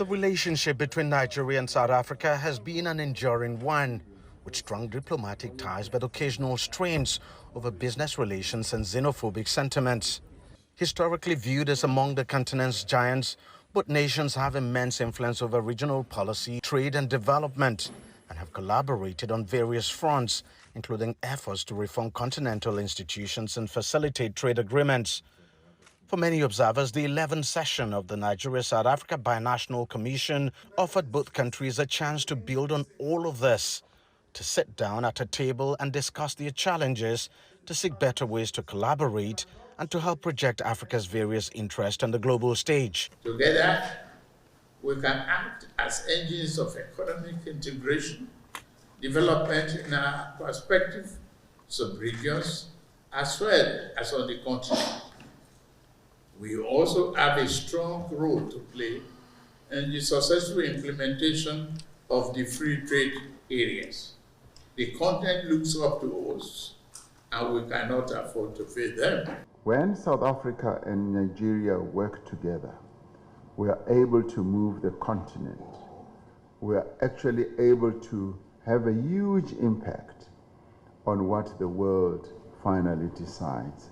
The relationship between Nigeria and South Africa has been an enduring one, with strong diplomatic ties but occasional strains over business relations and xenophobic sentiments. Historically viewed as among the continent's giants, both nations have immense influence over regional policy, trade and development, and have collaborated on various fronts, including efforts to reform continental institutions and facilitate trade agreements. For many observers, the 11th session of the Nigeria-South Africa Binational Commission offered both countries a chance to build on all of this, to sit down at a table and discuss their challenges, to seek better ways to collaborate, and to help project Africa's various interests on the global stage. Together, we can act as engines of economic integration, development in our prospective sub-regions, as well as on the continent. We also have a strong role to play in the successful implementation of the free trade areas. The continent looks up to us, and we cannot afford to fail them. When South Africa and Nigeria work together, we are able to move the continent. We are actually able to have a huge impact on what the world finally decides.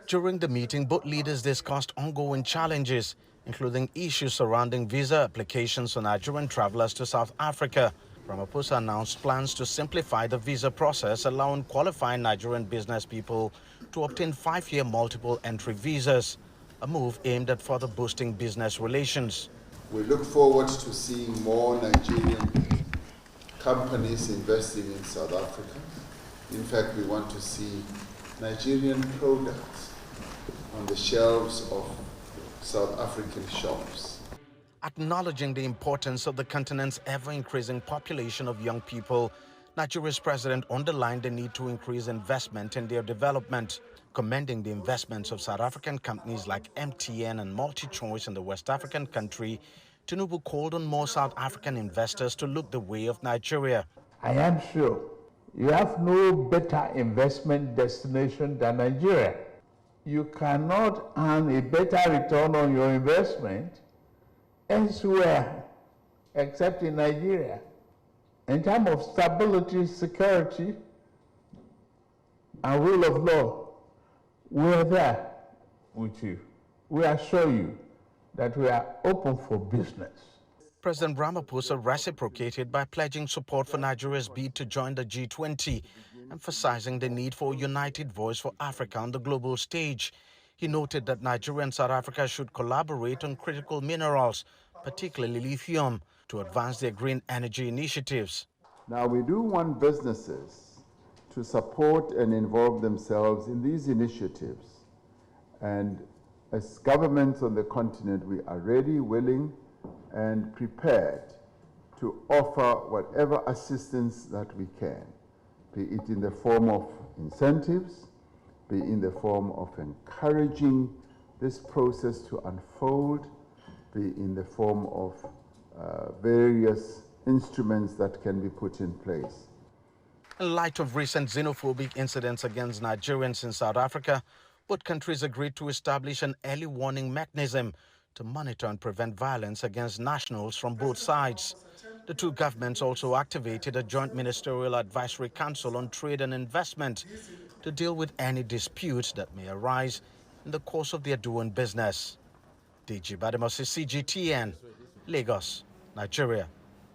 During the meeting, both leaders discussed ongoing challenges, including issues surrounding visa applications for Nigerian travelers to South Africa. Ramaphosa announced plans to simplify the visa process, allowing qualifying Nigerian business people to obtain 5-year multiple entry visas, a move aimed at further boosting business relations. We look forward to seeing more Nigerian companies investing in South Africa. In fact, we want to see Nigerian products on the shelves of South African shops. Acknowledging the importance of the continent's ever-increasing population of young people, Nigeria's president underlined the need to increase investment in their development, commending the investments of South African companies like MTN and MultiChoice in the West African country. Tinubu called on more South African investors to look the way of Nigeria. I am sure you have no better investment destination than Nigeria. You cannot earn a better return on your investment elsewhere except in Nigeria. In terms of stability, security, and rule of law, we're there with you. We assure you that we are open for business. President Ramaphosa reciprocated by pledging support for Nigeria's bid to join the G20, emphasizing the need for a united voice for Africa on the global stage. He noted that Nigeria and South Africa should collaborate on critical minerals, particularly lithium, to advance their green energy initiatives. Now, we do want businesses to support and involve themselves in these initiatives. And as governments on the continent, we are ready, willing, and prepared to offer whatever assistance that we can, be it in the form of incentives, be in the form of encouraging this process to unfold, be in the form of various instruments that can be put in place. In light of recent xenophobic incidents against Nigerians in South Africa, both countries agreed to establish an early warning mechanism to monitor and prevent violence against nationals from both sides. The two governments also activated a joint ministerial advisory council on trade and investment to deal with any disputes that may arise in the course of their doing business. DG Badimosi, CGTN, Lagos, Nigeria.